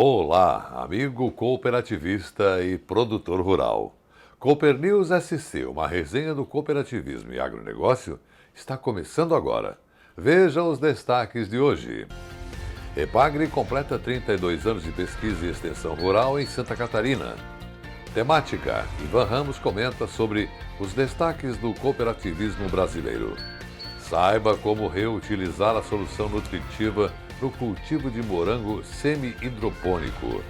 Olá, amigo cooperativista e produtor rural. Cooper News SC, uma resenha do cooperativismo e agronegócio, está começando agora. Veja os destaques de hoje. EPAGRE completa 32 anos de pesquisa e extensão rural em Santa Catarina. Temática: Ivan Ramos comenta sobre os destaques do cooperativismo brasileiro. Saiba como reutilizar a solução nutritiva no cultivo de morango semi-hidropônico.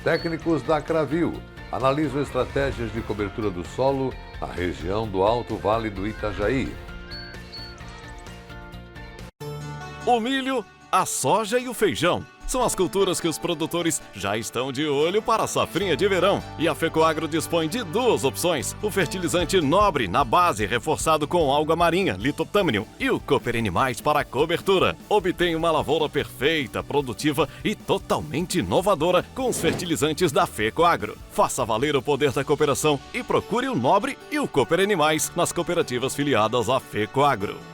Técnicos da Cravil analisam estratégias de cobertura do solo na região do Alto Vale do Itajaí. O milho, a soja e o feijão são as culturas que os produtores já estão de olho para a safrinha de verão. E a FECOAGRO dispõe de duas opções: o fertilizante Nobre na base, reforçado com alga marinha, Litotâmnium, e o Cooper Animais para a cobertura. Obtenha uma lavoura perfeita, produtiva e totalmente inovadora com os fertilizantes da FECOAGRO. Faça valer o poder da cooperação e procure o Nobre e o Cooper Animais nas cooperativas filiadas à FECOAGRO.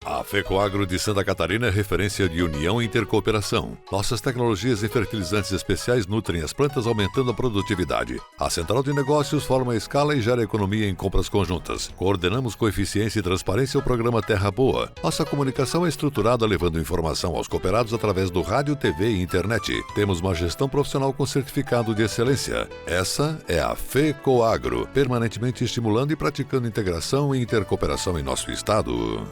A FECOAGRO de Santa Catarina é referência de união e intercooperação. Nossas tecnologias e fertilizantes especiais nutrem as plantas, aumentando a produtividade. A Central de Negócios forma a escala e gera economia em compras conjuntas. Coordenamos com eficiência e transparência o programa Terra Boa. Nossa comunicação é estruturada, levando informação aos cooperados através do rádio, TV e internet. Temos uma gestão profissional com certificado de excelência. Essa é a FECOAGRO, permanentemente estimulando e praticando integração e intercooperação em nosso estado.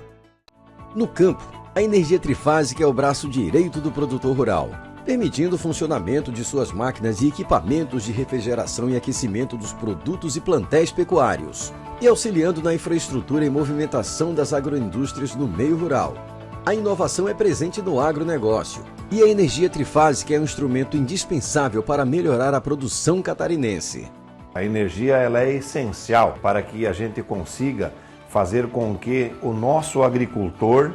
No campo, a energia trifásica é o braço direito do produtor rural, permitindo o funcionamento de suas máquinas e equipamentos de refrigeração e aquecimento dos produtos e plantéis pecuários, e auxiliando na infraestrutura e movimentação das agroindústrias no meio rural. A inovação é presente no agronegócio, e a energia trifásica é um instrumento indispensável para melhorar a produção catarinense. A energia ela é essencial para que a gente consiga fazer com que o nosso agricultor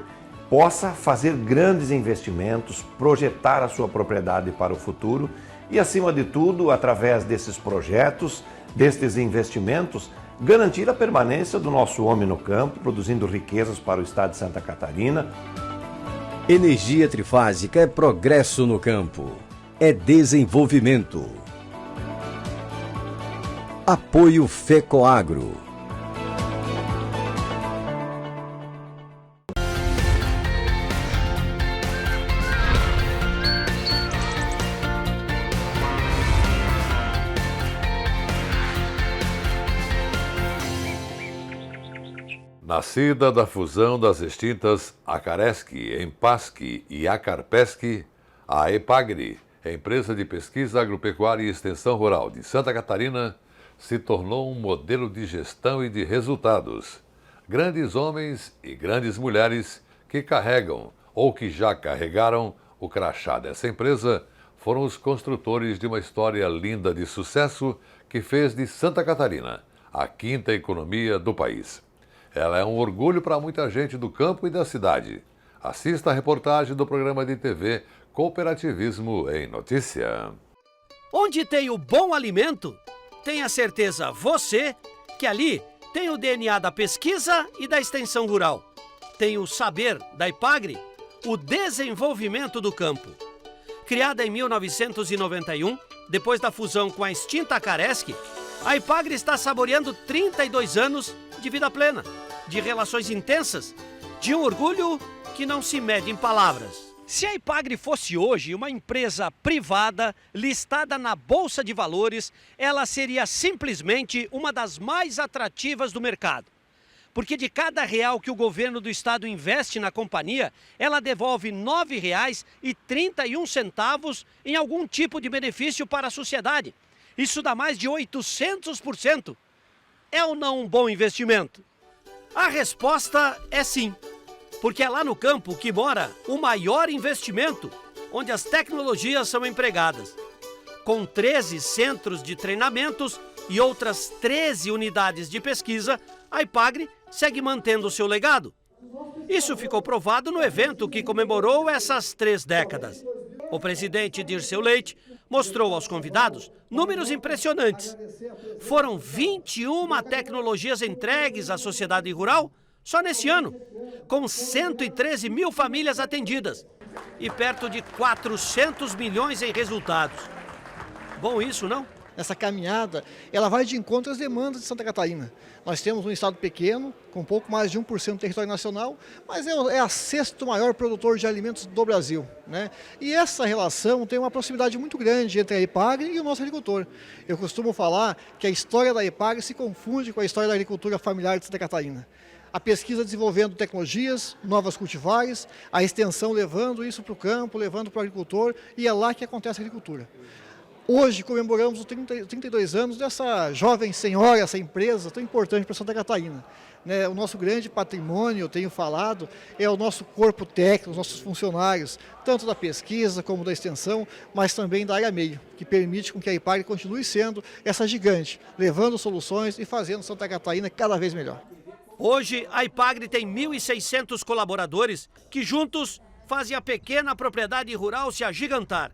possa fazer grandes investimentos, projetar a sua propriedade para o futuro e, acima de tudo, através desses projetos, destes investimentos, garantir a permanência do nosso homem no campo, produzindo riquezas para o estado de Santa Catarina. Energia trifásica é progresso no campo, é desenvolvimento. Apoio FECOAGRO. Nascida da fusão das extintas Acaresc, Empasc e Acarpesc, a EPAGRE, empresa de pesquisa agropecuária e extensão rural de Santa Catarina, se tornou um modelo de gestão e de resultados. Grandes homens e grandes mulheres que carregam ou que já carregaram o crachá dessa empresa foram os construtores de uma história linda de sucesso que fez de Santa Catarina a quinta economia do país. Ela é um orgulho para muita gente do campo e da cidade. Assista a reportagem do programa de TV Cooperativismo em Notícia. Onde tem o bom alimento, tenha certeza você que ali tem o DNA da pesquisa e da extensão rural. Tem o saber da EPAGRE, o desenvolvimento do campo. Criada em 1991, depois da fusão com a extinta Acaresc, a EPAGRE está saboreando 32 anos de vida plena, de relações intensas, de um orgulho que não se mede em palavras. Se a EPAGRE fosse hoje uma empresa privada listada na Bolsa de Valores, ela seria simplesmente uma das mais atrativas do mercado. Porque de cada real que o governo do estado investe na companhia, ela devolve R$ 9,31 em algum tipo de benefício para a sociedade. Isso dá mais de 800%. É ou não um bom investimento? A resposta é sim, porque é lá no campo que mora o maior investimento, onde as tecnologias são empregadas. Com 13 centros de treinamentos e outras 13 unidades de pesquisa, a EPAGRE segue mantendo seu legado. Isso ficou provado no evento que comemorou essas 3 décadas. O presidente Dirceu Leite mostrou aos convidados números impressionantes. Foram 21 tecnologias entregues à sociedade rural só nesse ano, com 113 mil famílias atendidas. e perto de 400 milhões em resultados. Bom isso, não? Essa caminhada, ela vai de encontro às demandas de Santa Catarina. Nós temos um estado pequeno, com pouco mais de 1% do território nacional, mas é a sexto maior produtor de alimentos do Brasil, né? E essa relação tem uma proximidade muito grande entre a EPAGRE e o nosso agricultor. Eu costumo falar que a história da EPAGRE se confunde com a história da agricultura familiar de Santa Catarina. A pesquisa desenvolvendo tecnologias, novas cultivares, a extensão levando isso para o campo, levando para o agricultor, e é lá que acontece a agricultura. Hoje comemoramos os 32 anos dessa jovem senhora, essa empresa tão importante para Santa Catarina. O nosso grande patrimônio, eu tenho falado, é o nosso corpo técnico, os nossos funcionários, tanto da pesquisa como da extensão, mas também da área meio, que permite com que a EPAGRE continue sendo essa gigante, levando soluções e fazendo Santa Catarina cada vez melhor. Hoje, a EPAGRE tem 1.600 colaboradores que juntos fazem a pequena propriedade rural se agigantar.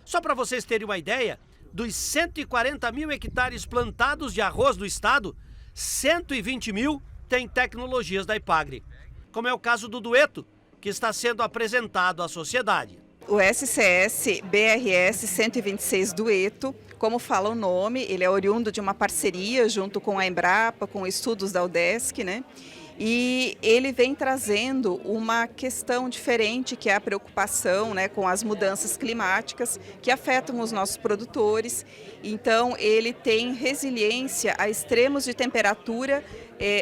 Só para vocês terem uma ideia, dos 140 mil hectares plantados de arroz do estado, 120 mil têm tecnologias da EPAGRE, como é o caso do dueto, que está sendo apresentado à sociedade. O SCS BRS 126 Dueto, como fala o nome, ele é oriundo de uma parceria junto com a Embrapa, com estudos da UDESC, né? E ele vem trazendo uma questão diferente, que é a preocupação, né, com as mudanças climáticas que afetam os nossos produtores. Então, ele tem resiliência a extremos de temperatura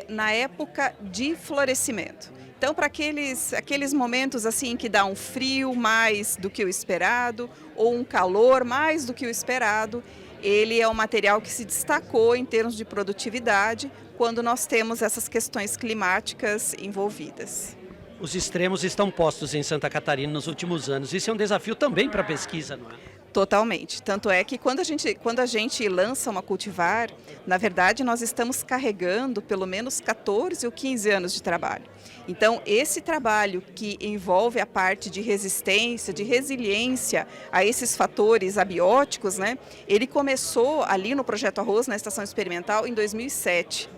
na época de florescimento. Então, para aqueles momentos assim que dá um frio mais do que o esperado ou um calor mais do que o esperado, ele é um material que se destacou em termos de produtividade quando nós temos essas questões climáticas envolvidas. Os extremos estão postos em Santa Catarina nos últimos anos. Isso é um desafio também para a pesquisa, não é? Totalmente. Tanto é que quando a gente lança uma cultivar, na verdade nós estamos carregando pelo menos 14 ou 15 anos de trabalho. Então, esse trabalho que envolve a parte de resistência, de resiliência a esses fatores abióticos, né, ele começou ali no Projeto Arroz, na Estação Experimental, em 2007.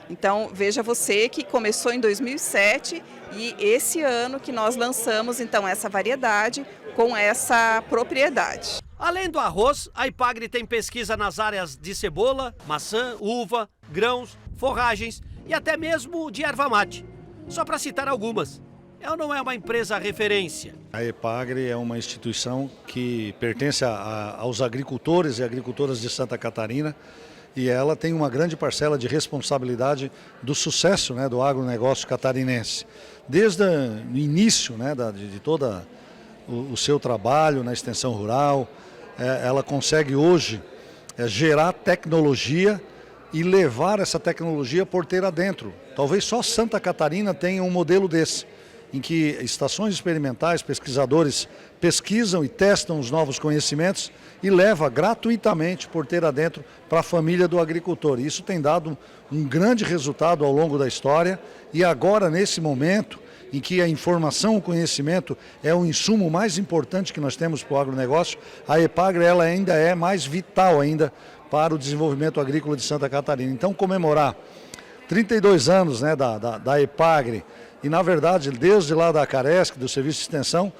Então, veja você que começou em 2007 e esse ano que nós lançamos, então, essa variedade com essa propriedade. Além do arroz, a EPAGRE tem pesquisa nas áreas de cebola, maçã, uva, grãos, forragens e até mesmo de erva mate. Só para citar algumas. É ou não é uma empresa referência? A EPAGRE é uma instituição que pertence aos agricultores e agricultoras de Santa Catarina e ela tem uma grande parcela de responsabilidade do sucesso, né, do agronegócio catarinense. Desde o início, né, de todo o seu trabalho na extensão rural, ela consegue hoje gerar tecnologia e levar essa tecnologia porteira adentro. Talvez só Santa Catarina tenha um modelo desse, em que estações experimentais, pesquisadores pesquisam e testam os novos conhecimentos e leva gratuitamente porteira adentro para a família do agricultor. Isso tem dado um grande resultado ao longo da história e agora, nesse momento, em que a informação, o conhecimento é o insumo mais importante que nós temos para o agronegócio, a EPAGRE ela ainda é mais vital ainda para o desenvolvimento agrícola de Santa Catarina. Então, comemorar 32 anos, né, da EPAGRE e, na verdade, desde lá da Caresc, do Serviço de Extensão,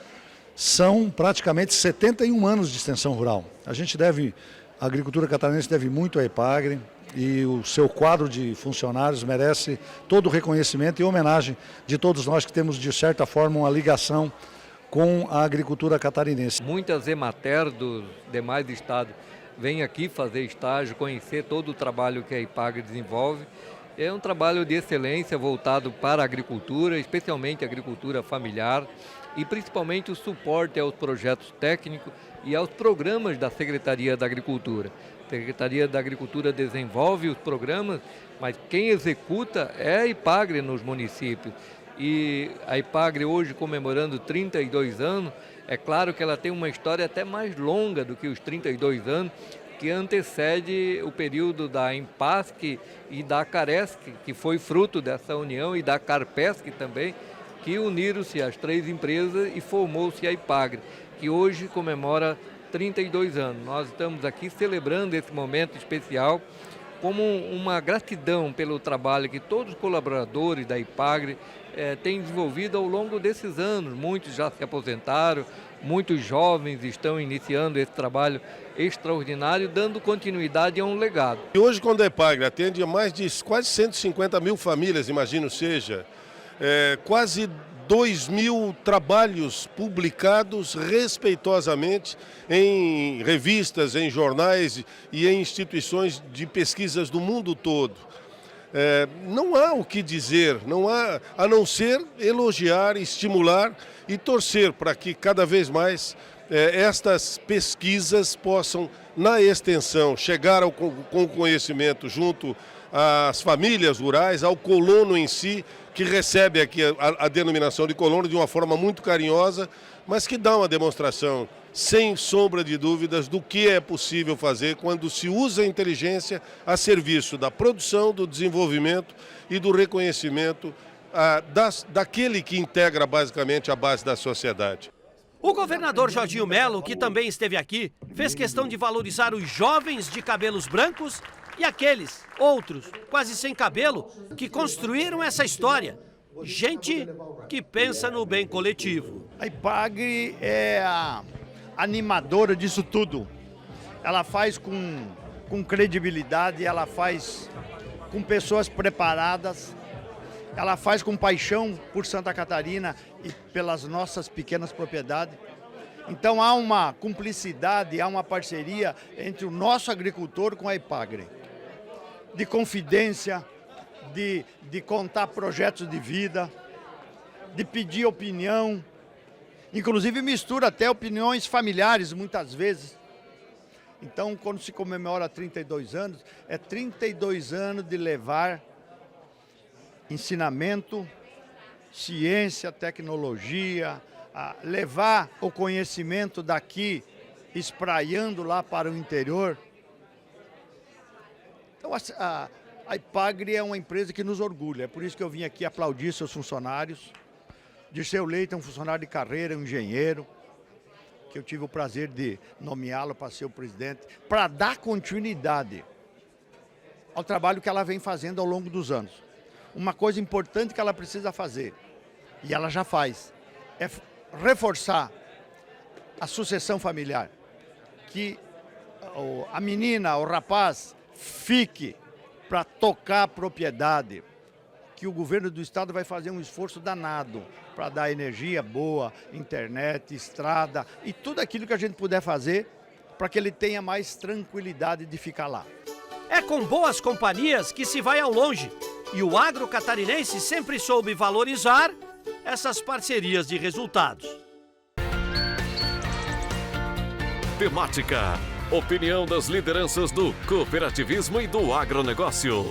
são praticamente 71 anos de extensão rural. A agricultura catarinense deve muito à EPAGRE e o seu quadro de funcionários merece todo o reconhecimento e homenagem de todos nós que temos, de certa forma, uma ligação com a agricultura catarinense. Muitas EMATER dos demais estados vêm aqui fazer estágio, conhecer todo o trabalho que a EPAGRE desenvolve. É um trabalho de excelência voltado para a agricultura, especialmente a agricultura familiar e principalmente o suporte aos projetos técnicos e aos programas da Secretaria da Agricultura. A Secretaria da Agricultura desenvolve os programas, mas quem executa é a EPAGRE nos municípios. E a EPAGRE hoje comemorando 32 anos, é claro que ela tem uma história até mais longa do que os 32 anos, que antecede o período da EMPASC e da Caresc, que foi fruto dessa união, e da Carpesc também, que uniram-se as três empresas e formou-se a EPAGRE, que hoje comemora 32 anos. Nós estamos aqui celebrando esse momento especial como uma gratidão pelo trabalho que todos os colaboradores da EPAGRE tem desenvolvido ao longo desses anos. Muitos já se aposentaram, muitos jovens estão iniciando esse trabalho extraordinário, dando continuidade a um legado. E hoje, quando a EPAGRE atende a mais de quase 150 mil famílias, imagino seja, quase 2.000 trabalhos publicados respeitosamente em revistas, em jornais e em instituições de pesquisas do mundo todo. Não há o que dizer, não há a não ser elogiar, estimular e torcer para que cada vez mais estas pesquisas possam, na extensão, chegar com conhecimento junto às famílias rurais, ao colono em si, que recebe aqui a denominação de colono de uma forma muito carinhosa, mas que dá uma demonstração, sem sombra de dúvidas, do que é possível fazer quando se usa a inteligência a serviço da produção, do desenvolvimento e do reconhecimento daquele que integra basicamente a base da sociedade. O governador Jorginho Melo, que também esteve aqui, fez questão de valorizar os jovens de cabelos brancos e aqueles, outros, quase sem cabelo, que construíram essa história. Gente que pensa no bem coletivo. A EPAGRE é a animadora disso tudo. Ela faz com credibilidade, ela faz com pessoas preparadas, ela faz com paixão por Santa Catarina e pelas nossas pequenas propriedades. Então há uma cumplicidade, há uma parceria entre o nosso agricultor com a EPAGRE. De confidência, de contar projetos de vida, de pedir opinião. Inclusive mistura até opiniões familiares muitas vezes. Então, quando se comemora 32 anos, é 32 anos de levar ensinamento, ciência, tecnologia, levar o conhecimento daqui, espraiando lá para o interior. Então, a EPAGRE é uma empresa que nos orgulha, é por isso que eu vim aqui aplaudir seus funcionários. Dirceu Leite é um funcionário de carreira, um engenheiro, que eu tive o prazer de nomeá-lo para ser o presidente, para dar continuidade ao trabalho que ela vem fazendo ao longo dos anos. Uma coisa importante que ela precisa fazer, e ela já faz, é reforçar a sucessão familiar. Que a menina, o rapaz, fique para tocar a propriedade. Que o governo do estado vai fazer um esforço danado para dar energia boa, internet, estrada e tudo aquilo que a gente puder fazer para que ele tenha mais tranquilidade de ficar lá. É com boas companhias que se vai ao longe. E o agro catarinense sempre soube valorizar essas parcerias de resultados. Temática. Opinião das lideranças do cooperativismo e do agronegócio.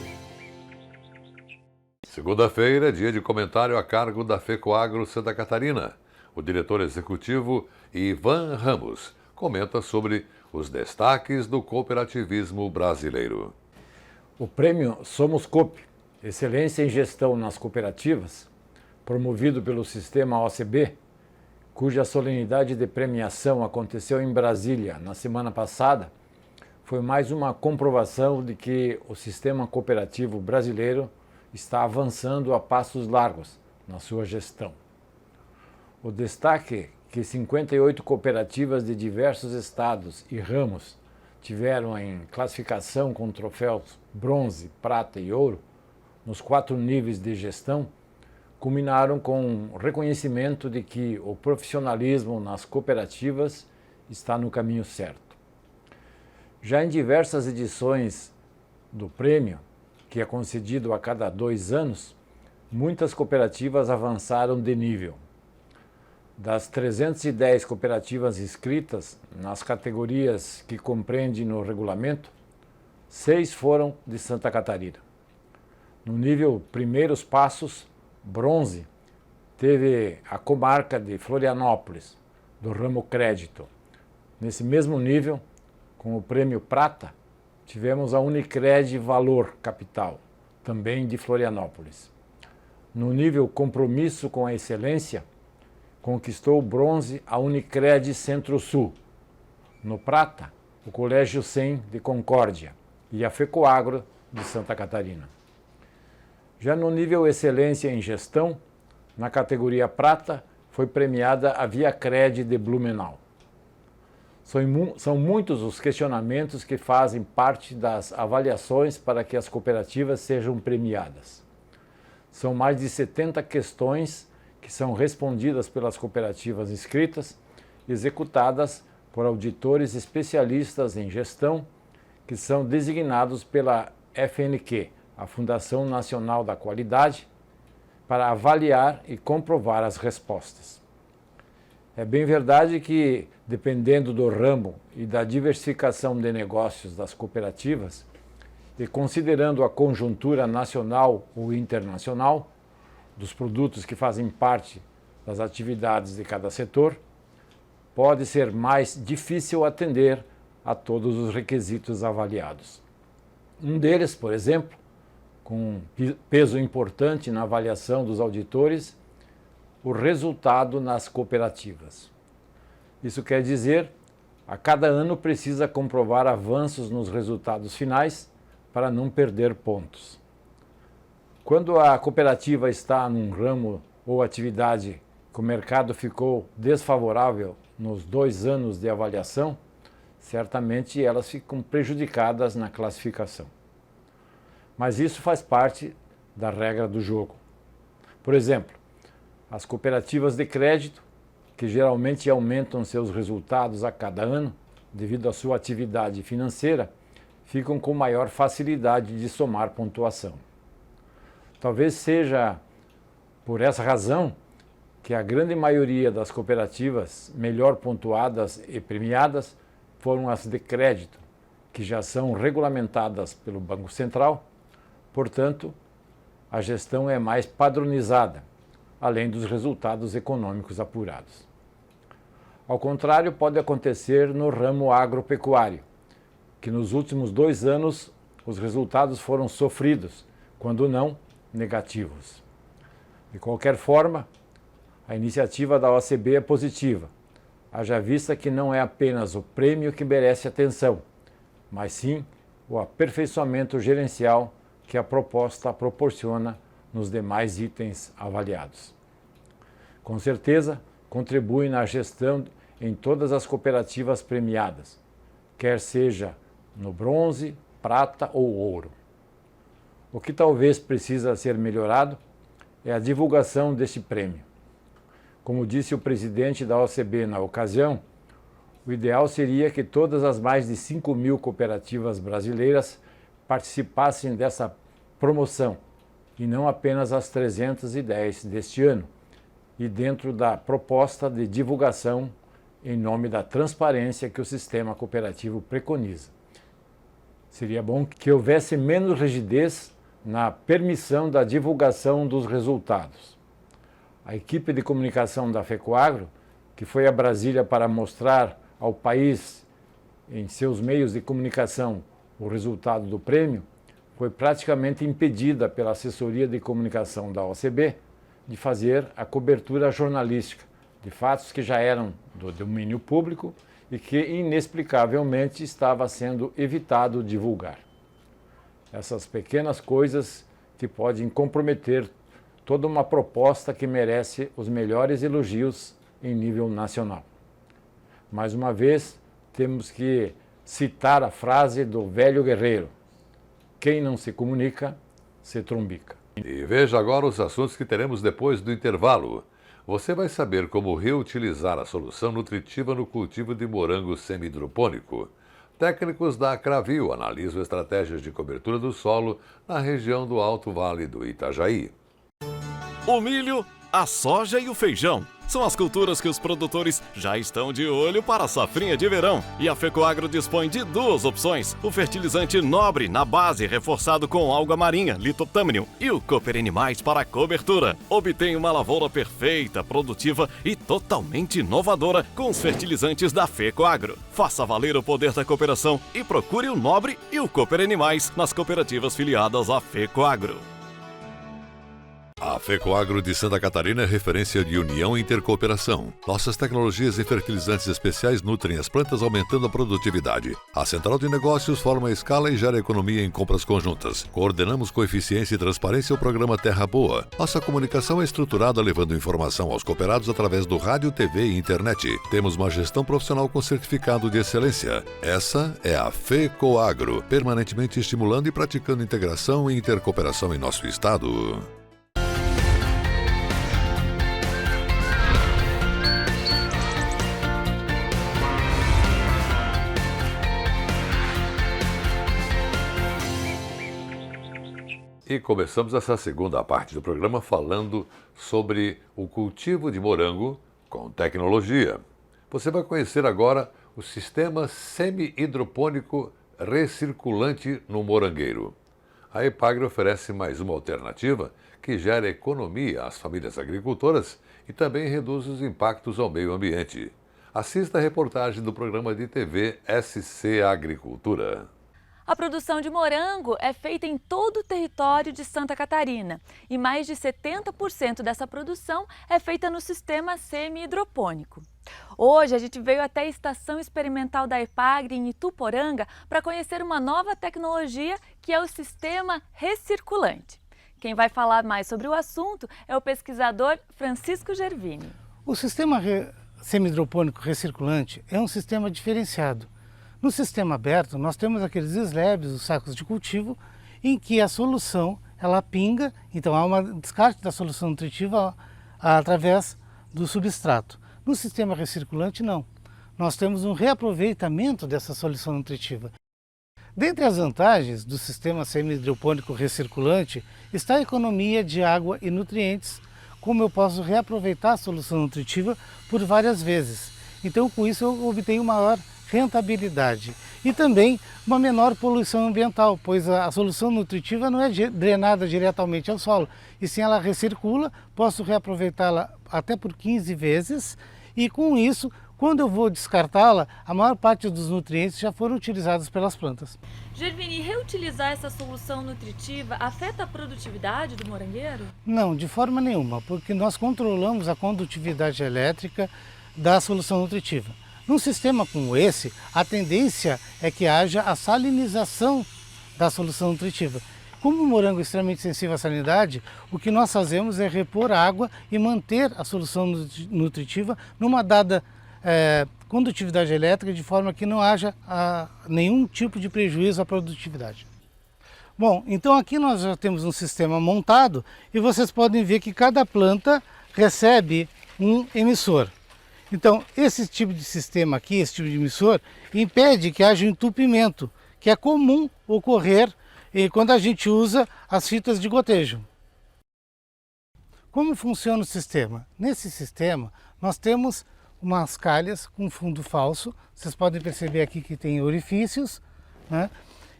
Segunda-feira é dia de comentário a cargo da FECOAGRO Santa Catarina. O diretor executivo Ivan Ramos comenta sobre os destaques do cooperativismo brasileiro. O prêmio Somos Coop, Excelência em Gestão nas Cooperativas, promovido pelo sistema OCB, cuja solenidade de premiação aconteceu em Brasília na semana passada, foi mais uma comprovação de que o sistema cooperativo brasileiro está avançando a passos largos na sua gestão. O destaque que 58 cooperativas de diversos estados e ramos tiveram em classificação com troféus bronze, prata e ouro nos 4 níveis de gestão culminaram com o reconhecimento de que o profissionalismo nas cooperativas está no caminho certo. Já em diversas edições do prêmio, que é concedido a cada 2 anos, muitas cooperativas avançaram de nível. Das 310 cooperativas inscritas nas categorias que compreende no regulamento, 6 foram de Santa Catarina. No nível Primeiros Passos, bronze, teve a comarca de Florianópolis, do ramo crédito. Nesse mesmo nível, com o prêmio prata, tivemos a Unicred Valor Capital, também de Florianópolis. No nível Compromisso com a Excelência, conquistou o bronze a Unicred Centro-Sul. No prata, o Colégio SEM de Concórdia e a FECOAGRO de Santa Catarina. Já no nível Excelência em Gestão, Na categoria prata, foi premiada a Viacred de Blumenau. São muitos os questionamentos que fazem parte das avaliações para que as cooperativas sejam premiadas. São mais de 70 questões que são respondidas pelas cooperativas inscritas, executadas por auditores especialistas em gestão, que são designados pela FNQ, a Fundação Nacional da Qualidade, para avaliar e comprovar as respostas. É bem verdade que, dependendo do ramo e da diversificação de negócios das cooperativas, e considerando a conjuntura nacional ou internacional dos produtos que fazem parte das atividades de cada setor, pode ser mais difícil atender a todos os requisitos avaliados. Um deles, por exemplo, com peso importante na avaliação dos auditores, o resultado nas cooperativas. Isso quer dizer, a cada ano precisa comprovar avanços nos resultados finais para não perder pontos. Quando a cooperativa está num ramo ou atividade que o mercado ficou desfavorável nos 2 anos de avaliação, certamente elas ficam prejudicadas na classificação. Mas isso faz parte da regra do jogo. Por exemplo, as cooperativas de crédito, que geralmente aumentam seus resultados a cada ano, devido à sua atividade financeira, ficam com maior facilidade de somar pontuação. Talvez seja por essa razão que a grande maioria das cooperativas melhor pontuadas e premiadas foram as de crédito, que já são regulamentadas pelo Banco Central, portanto, a gestão é mais padronizada, além dos resultados econômicos apurados. Ao contrário, pode acontecer no ramo agropecuário, que nos últimos 2 anos os resultados foram sofridos, quando não negativos. De qualquer forma, a iniciativa da OCB é positiva, haja vista que não é apenas o prêmio que merece atenção, mas sim o aperfeiçoamento gerencial que a proposta proporciona nos demais itens avaliados. Com certeza, contribui na gestão em todas as cooperativas premiadas, quer seja no bronze, prata ou ouro. O que talvez precisa ser melhorado é a divulgação deste prêmio. Como disse o presidente da OCB na ocasião, o ideal seria que todas as mais de 5.000 cooperativas brasileiras participassem dessa promoção, e não apenas as 310 deste ano, e dentro da proposta de divulgação em nome da transparência que o sistema cooperativo preconiza. Seria bom que houvesse menos rigidez na permissão da divulgação dos resultados. A equipe de comunicação da FECOAGRO, que foi a Brasília para mostrar ao país, em seus meios de comunicação, o resultado do prêmio, foi praticamente impedida pela assessoria de comunicação da OCB de fazer a cobertura jornalística de fatos que já eram do domínio público e que inexplicavelmente estava sendo evitado divulgar. Essas pequenas coisas que podem comprometer toda uma proposta que merece os melhores elogios em nível nacional. Mais uma vez, temos que citar a frase do velho guerreiro: quem não se comunica, se trumbica. E veja agora os assuntos que teremos depois do intervalo. Você vai saber como reutilizar a solução nutritiva no cultivo de morango semi-hidropônico. Técnicos da Cravil analisam estratégias de cobertura do solo na região do Alto Vale do Itajaí. O milho, a soja e o feijão são as culturas que os produtores já estão de olho para a safrinha de verão. E a FECOAGRO dispõe de 2 opções: o fertilizante Nobre na base, reforçado com alga marinha, Litotâmnium, e o Cooper Animais para cobertura. Obtenha uma lavoura perfeita, produtiva e totalmente inovadora com os fertilizantes da FECOAGRO. Faça valer o poder da cooperação e procure o Nobre e o Cooper Animais nas cooperativas filiadas à FECOAGRO. A FECOAGRO de Santa Catarina é referência de união e intercooperação. Nossas tecnologias e fertilizantes especiais nutrem as plantas, aumentando a produtividade. A Central de Negócios forma a escala e gera economia em compras conjuntas. Coordenamos com eficiência e transparência o programa Terra Boa. Nossa comunicação é estruturada, levando informação aos cooperados através do rádio, TV e internet. Temos uma gestão profissional com certificado de excelência. Essa é a FECOAGRO, permanentemente estimulando e praticando integração e intercooperação em nosso estado. E começamos essa segunda parte do programa falando sobre o cultivo de morango com tecnologia. Você vai conhecer agora o sistema semi-hidropônico recirculante no morangueiro. A EPAGRE oferece mais uma alternativa que gera economia às famílias agricultoras e também reduz os impactos ao meio ambiente. Assista a reportagem do programa de TV SC Agricultura. A produção de morango é feita em todo o território de Santa Catarina e mais de 70% dessa produção é feita no sistema semi-hidropônico. Hoje a gente veio até a Estação Experimental da EPAGRE em Ituporanga para conhecer uma nova tecnologia que é o sistema recirculante. Quem vai falar mais sobre o assunto é o pesquisador Francisco Gervini. O sistema semi-hidropônico recirculante é um sistema diferenciado. No sistema aberto, nós temos aqueles slabs, os sacos de cultivo, em que a solução ela pinga, então há um descarte da solução nutritiva através do substrato. No sistema recirculante, não. Nós temos um reaproveitamento dessa solução nutritiva. Dentre as vantagens do sistema semi-hidropônico recirculante está a economia de água e nutrientes, como eu posso reaproveitar a solução nutritiva por várias vezes. Então, com isso, eu obtenho maior rentabilidade e também uma menor poluição ambiental, pois a solução nutritiva não é drenada diretamente ao solo, e sim ela recircula, posso reaproveitá-la até por 15 vezes e com isso, quando eu vou descartá-la, a maior parte dos nutrientes já foram utilizados pelas plantas. Gervini, reutilizar essa solução nutritiva afeta a produtividade do morangueiro? Não, de forma nenhuma, porque nós controlamos a condutividade elétrica da solução nutritiva. Num sistema como esse, a tendência é que haja a salinização da solução nutritiva. Como o morango é extremamente sensível à salinidade, o que nós fazemos é repor água e manter a solução nutritiva numa dada condutividade elétrica, de forma que não haja nenhum tipo de prejuízo à produtividade. Bom, então aqui nós já temos um sistema montado e vocês podem ver que cada planta recebe um emissor. Então, esse tipo de sistema aqui, esse tipo de emissor, impede que haja um entupimento, que é comum ocorrer quando a gente usa as fitas de gotejo. Como funciona o sistema? Nesse sistema, nós temos umas calhas com fundo falso, vocês podem perceber aqui que tem orifícios, né?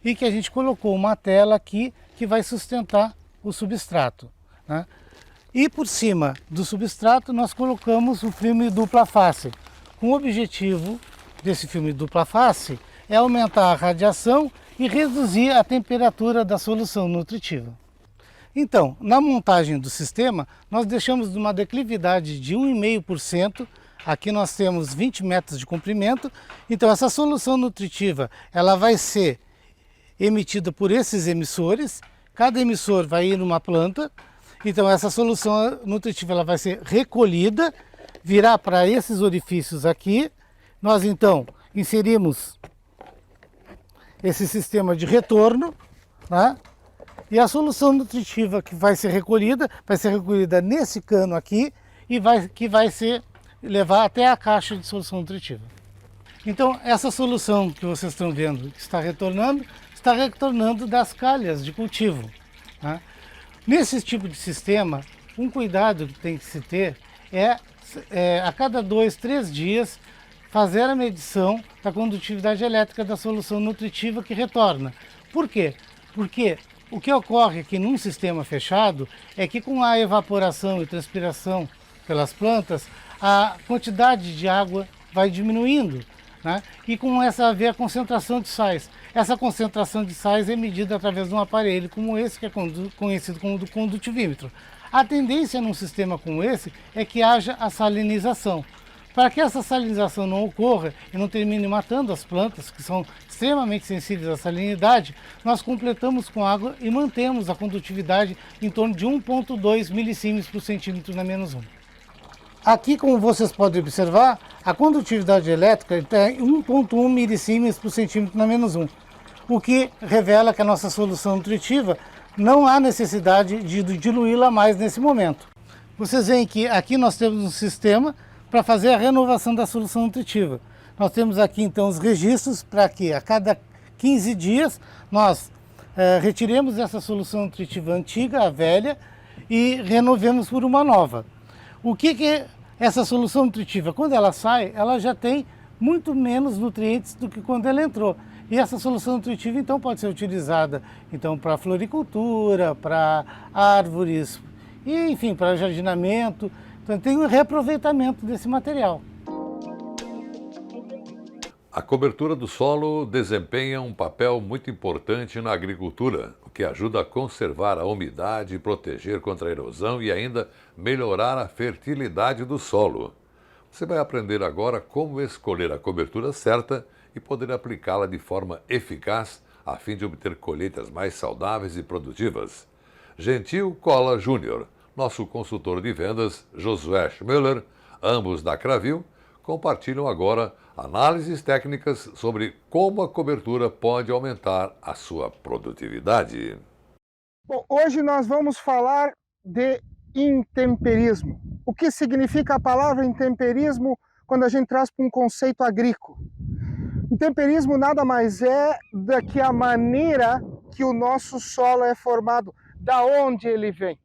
E que a gente colocou uma tela aqui que vai sustentar o substrato, né? E por cima do substrato nós colocamos um filme dupla face. O objetivo desse filme dupla face é aumentar a radiação e reduzir a temperatura da solução nutritiva. Então, na montagem do sistema, nós deixamos uma declividade de 1,5%. Aqui nós temos 20 metros de comprimento. Então, essa solução nutritiva ela vai ser emitida por esses emissores. Cada emissor vai ir numa planta. Então essa solução nutritiva ela vai ser recolhida, virar para esses orifícios aqui. Nós então inserimos esse sistema de retorno, né? E a solução nutritiva que vai ser recolhida nesse cano aqui e que vai levar até a caixa de solução nutritiva. Então essa solução que vocês estão vendo que está retornando das calhas de cultivo, né? Nesse tipo de sistema, um cuidado que tem que se ter é a cada 2, 3 dias fazer a medição da condutividade elétrica da solução nutritiva que retorna. Por quê? Porque o que ocorre aqui num sistema fechado é que com a evaporação e transpiração pelas plantas, a quantidade de água vai diminuindo, né? E com essa haver a concentração de sais. Essa concentração de sais é medida através de um aparelho como esse, que é conhecido como do condutivímetro. A tendência num sistema como esse é que haja a salinização. Para que essa salinização não ocorra e não termine matando as plantas, que são extremamente sensíveis à salinidade, nós completamos com água e mantemos a condutividade em torno de 1,2 milissímetros por centímetro na menos 1. Aqui, como vocês podem observar, a condutividade elétrica está em 1,1 milissímetros por centímetro na menos 1, o que revela que a nossa solução nutritiva não há necessidade de diluí-la mais nesse momento. Vocês veem que aqui nós temos um sistema para fazer a renovação da solução nutritiva. Nós temos aqui então os registros para que a cada 15 dias nós retiremos essa solução nutritiva antiga, a velha, e renovemos por uma nova. O que é essa solução nutritiva? Quando ela sai, ela já tem muito menos nutrientes do que quando ela entrou. E essa solução nutritiva então pode ser utilizada então para floricultura, para árvores, e, enfim, para jardinamento. Então tem um reaproveitamento desse material. A cobertura do solo desempenha um papel muito importante na agricultura, o que ajuda a conservar a umidade, proteger contra a erosão e ainda melhorar a fertilidade do solo. Você vai aprender agora como escolher a cobertura certa e poder aplicá-la de forma eficaz a fim de obter colheitas mais saudáveis e produtivas. Gentil Cola Júnior, nosso consultor de vendas, Josué Schmöller, ambos da Cravil, compartilham agora análises técnicas sobre como a cobertura pode aumentar a sua produtividade. Bom, hoje nós vamos falar de intemperismo. O que significa a palavra intemperismo quando a gente traz para um conceito agrícola? Intemperismo nada mais é do que a maneira que o nosso solo é formado, da onde ele vem.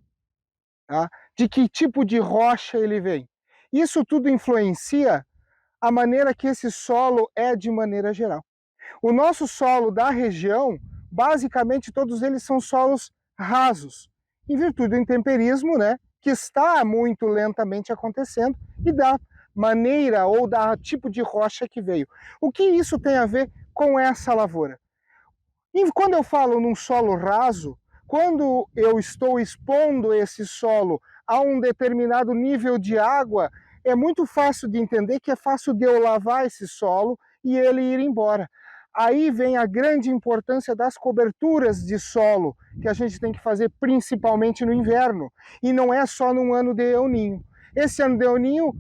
Tá? De que tipo de rocha ele vem. Isso tudo influencia a maneira que esse solo é de maneira geral. O nosso solo da região, basicamente todos eles são solos rasos, em virtude do intemperismo, né, que está muito lentamente acontecendo e da maneira ou da tipo de rocha que veio. O que isso tem a ver com essa lavoura? E quando eu falo num solo raso, quando eu estou expondo esse solo a um determinado nível de água, é muito fácil de entender que é fácil de eu lavar esse solo e ele ir embora. Aí vem a grande importância das coberturas de solo, que a gente tem que fazer principalmente no inverno, e não é só num ano de El Niño. Esse ano de El Niño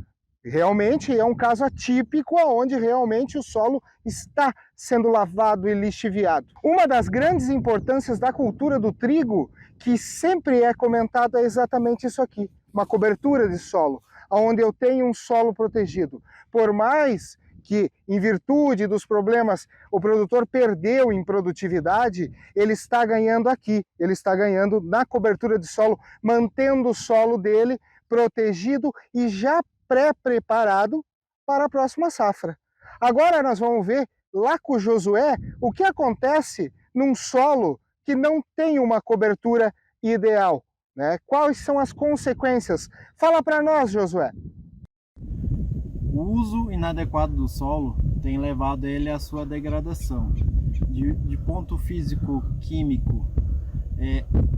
realmente é um caso atípico, onde realmente o solo está sendo lavado e lixiviado. Uma das grandes importâncias da cultura do trigo, que sempre é comentada, é exatamente isso aqui, uma cobertura de solo, onde eu tenho um solo protegido. Por mais que, em virtude dos problemas, o produtor perdeu em produtividade, ele está ganhando aqui, ele está ganhando na cobertura de solo, mantendo o solo dele protegido e já pré-preparado para a próxima safra. Agora nós vamos ver lá com o Josué o que acontece num solo que não tem uma cobertura ideal, né? Quais são as consequências? Fala para nós, Josué. O uso inadequado do solo tem levado ele à sua degradação. De ponto físico-químico,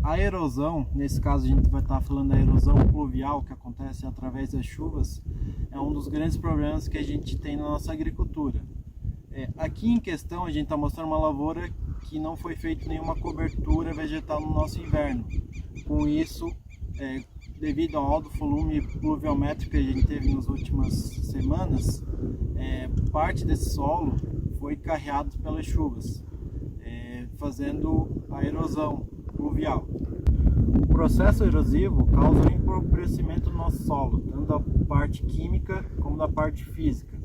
a erosão, nesse caso a gente vai estar falando da erosão pluvial que acontece através das chuvas, é um dos grandes problemas que a gente tem na nossa agricultura. Aqui em questão a gente está mostrando uma lavoura que não foi feita nenhuma cobertura vegetal no nosso inverno. Com isso, devido ao alto volume pluviométrico que a gente teve nas últimas semanas, parte desse solo foi carreado pelas chuvas, fazendo a erosão pluvial. O processo erosivo causa um empobrecimento do nosso solo, tanto da parte química como da parte física.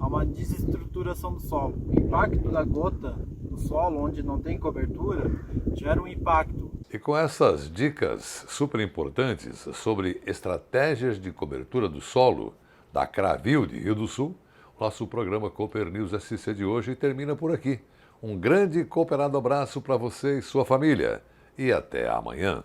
Há uma desestruturação do solo. O impacto da gota no solo, onde não tem cobertura, gera um impacto. E com essas dicas super importantes sobre estratégias de cobertura do solo da Cravil de Rio do Sul, nosso programa Cooper News SC de hoje termina por aqui. Um grande cooperado abraço para você e sua família. E até amanhã.